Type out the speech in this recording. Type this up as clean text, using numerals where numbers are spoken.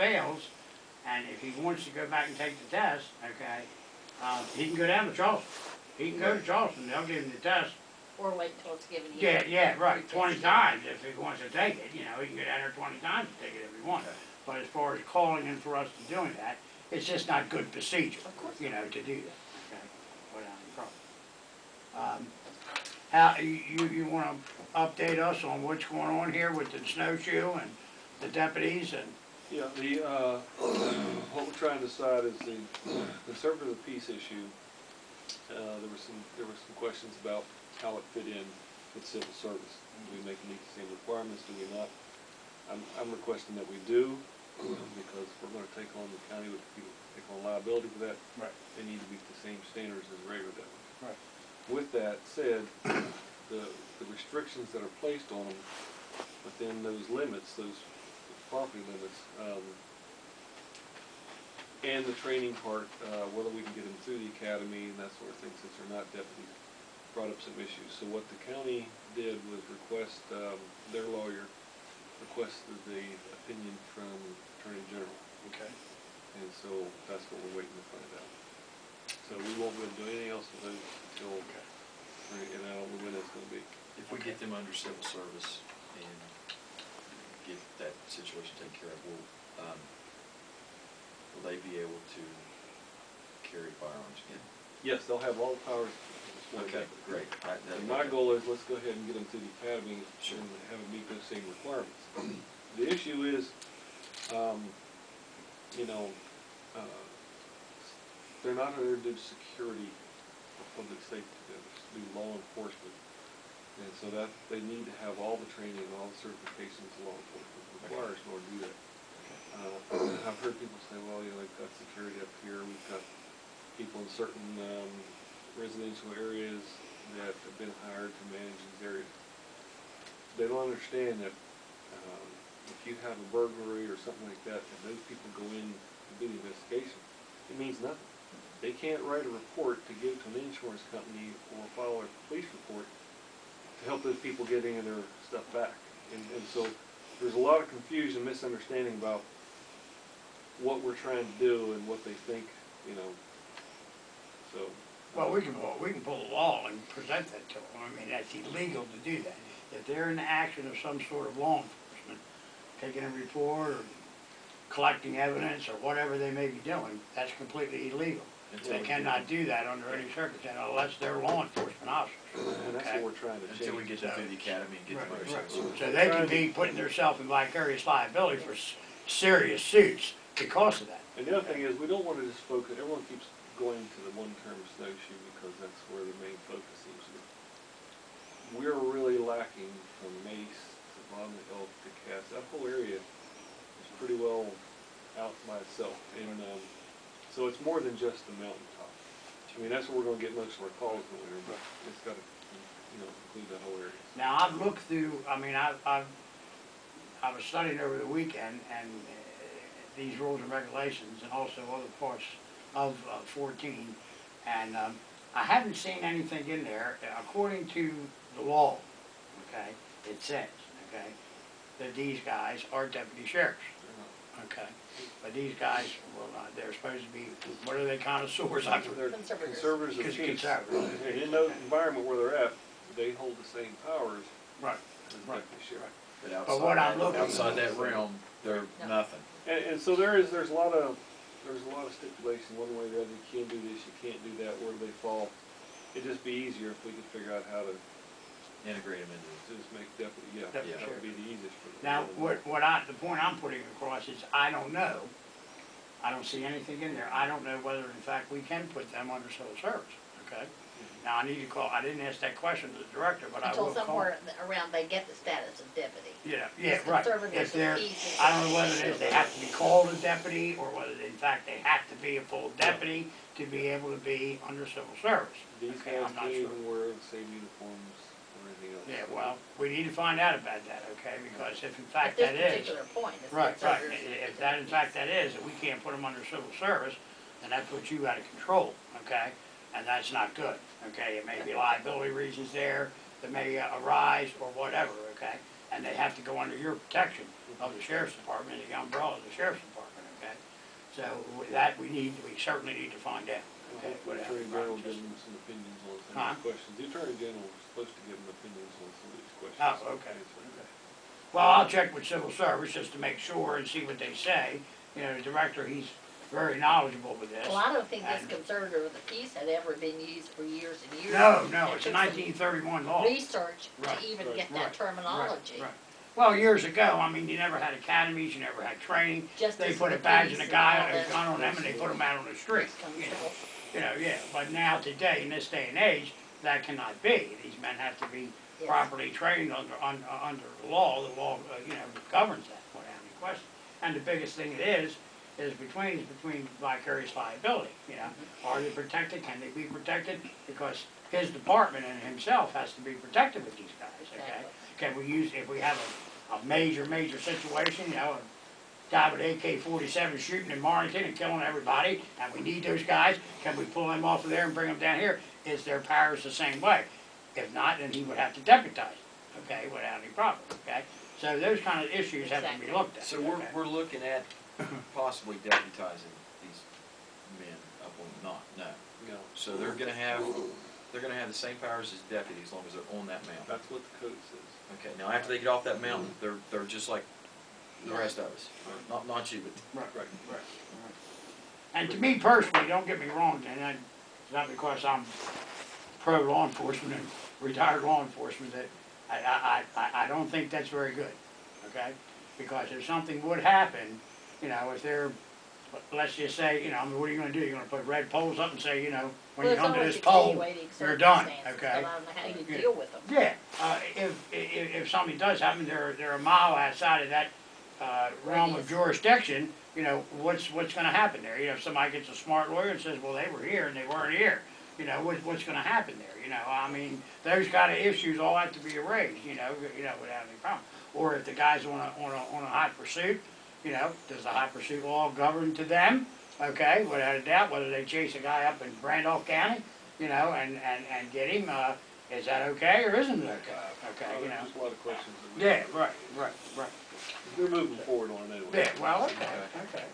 fails, and if he wants to go back and take the test, okay, he can go down to Charleston. He can go to Charleston, they'll give him the test. Or wait until it's given. Yeah, right, 20 times if he wants to take it, you know, he can go down there 20 times and take it if he wants. But as far as calling in for us to doing that, it's just not good procedure, you know, to do that, okay, without any problem. How, you wanna update us on what's going on here with the snowshoe and the deputies and? Yeah, what we're trying to decide is the conservative of the peace issue. There were some questions about how it fit in with civil service. Do we make it meet the same requirements? Do we not? I'm requesting that we do, because if we're going to take on the county, with people take on liability for that. Right. They need to meet the same standards as regular deputies. Right. With that said, the restrictions that are placed on them within those limits, those property limits, and the training part, whether we can get them through the academy and that sort of thing, since they're not deputies, brought up some issues. So what the county did was request, their lawyer requested the opinion from Attorney General. Okay. And so that's what we're waiting to find out. So we won't be able to do anything else with those until, and I don't know when that's going to be. If we get them under civil service and get that situation taken care of, will they be able to carry firearms again? Yes, they'll have all the powers. Okay, great. And my goal is, let's go ahead and get them through the academy and have them meet those same requirements. The issue is, you know, they're not there to do security or public safety, they're to do law enforcement. And so that they need to have all the training and all the certifications law enforcement requires in order to do that. I've heard people say, well, you know, we've got security up here, we've got people in certain residential areas that have been hired to manage these areas. They don't understand that if you have a burglary or something like that, and those people go in to do the investigation, it means nothing. They can't write a report to give to an insurance company or file a police report to help those people get any of their stuff back. And so there's a lot of confusion, misunderstanding about what we're trying to do and what they think, you know. So. Well, we can pull a law and present that to them. I mean, that's illegal to do that. If they're in the action of some sort of law enforcement, taking a report or collecting evidence or whatever they may be doing, that's completely illegal. They cannot do that under any circumstance unless they're law enforcement officers. And that's what we're trying to change. Until we get them through the academy and get them under civil service. So they can be putting themselves in vicarious liability for serious suits because of that. And the other thing is, we don't want to just focus, everyone keeps going to the one-term snowshoe because that's where the main focus seems to be. We're really lacking from Mace to Bottom Elk to Cass. That whole area is pretty well out by itself. And so it's more than just the mountaintop. I mean, that's where we're going to get most of our calls in the winter, but it's got to, you know, include that whole area. Now, I've looked through, I mean, I was studying over the weekend, and these rules and regulations, and also other parts of 14, and I haven't seen anything in there, according to the law, okay, it says, okay, that these guys are deputy sheriffs, okay, but these guys, well, they're supposed to be, what are they, connoisseurs? They're conservators of peace. And in the environment where they're at, they hold the same powers as deputy sheriff. But what I'm looking outside that realm, they're nothing. And so there's a lot of stipulation one way or the other. You can't do this, you can't do that. Where do they fall? It'd just be easier if we could figure out how to Integrate them into it. just make deputy. That would be the easiest for them. Now, the point I'm putting across is I don't know. I don't see anything in there. I don't know whether in fact we can put them under civil service. Okay. Now I need to call. I didn't ask that question to the director, but I will call. Until somewhere around they get the status of deputy. Yeah, right. If they're, I don't know whether it is they have to be called a deputy or whether in fact they have to be a full deputy to be able to be under civil service. These Okay, guys I'm not can't sure. even wear the same uniforms or anything else. Yeah, well, we need to find out about that, okay? Because if in fact At that this is. particular point. Right. If that in fact that is, that we can't put them under civil service, then that puts you out of control, okay? And that's not good, okay? It may be liability reasons there that may arise or whatever, okay? And they have to go under your protection of the sheriff's department, the umbrella of the sheriff's department, So that we certainly need to find out. Okay, The whatever. Attorney General giving them some opinions on some Huh? of these questions. The Attorney General was supposed to give them opinions on some of these questions. Oh, okay. Well, I'll check with civil service just to make sure and see what they say. You know, the director, he's very knowledgeable with this. Well, I don't think this And- conservative of the peace had ever been used for years and years. No, It it's a took some 1931 law. research Right, to even right, get right, that terminology. Right. Well, years ago, I mean, you never had academies, you never had training. Just They as put a the badge police and a and guy all on a that. gun on them and they put them out on the street. Constable. Yeah, but now today, in this day and age, that cannot be. These men have to be Yes. properly trained under the law. The law, governs that without any question. And the biggest thing it is between vicarious liability, Are they protected? Can they be protected? Because his department and himself has to be protected with these guys, okay? Exactly. Can we if we have a major situation, a guy with AK-47 shooting in Marlington and killing everybody, and we need those guys, can we pull them off of there and bring them down here? Is their powers the same way? If not, then he would have to deputize, okay, without any problem, okay? So those kind of issues have to be Exactly. looked at. So okay? we're looking at possibly deputizing these men up on, no. No, So they're gonna have the same powers as deputies as long as they're on that mountain. that's what the code says. Okay, now after they get off that mountain, they're just like the rest of us. Right. Not you, but Right. And to me personally, don't get me wrong, and it's not because I'm pro law enforcement and retired law enforcement, that I don't think that's very good, okay? Because if something would happen, if they're, let's just say, what are you gonna do? You're gonna put red poles up and say, when Well, you it's come to always this pole, extenuating you're done, circumstances, okay? but I don't know how you Yeah. deal with them. Yeah, if something does happen, they're a mile outside of that realm of Radius. jurisdiction, what's gonna happen there? If somebody gets a smart lawyer and says, well, they were here and they weren't here, what's gonna happen there? I mean, those kind of issues all have to be erased, without any problem. Or if the guy's on a hot pursuit, does the hot pursuit law govern to them? Okay, without a doubt, whether they chase a guy up in Randolph County, and get him, is that okay or isn't it okay? Okay, There's just a lot of questions. that we- Yeah, right. They're moving forward on it anyway. Yeah, well, okay.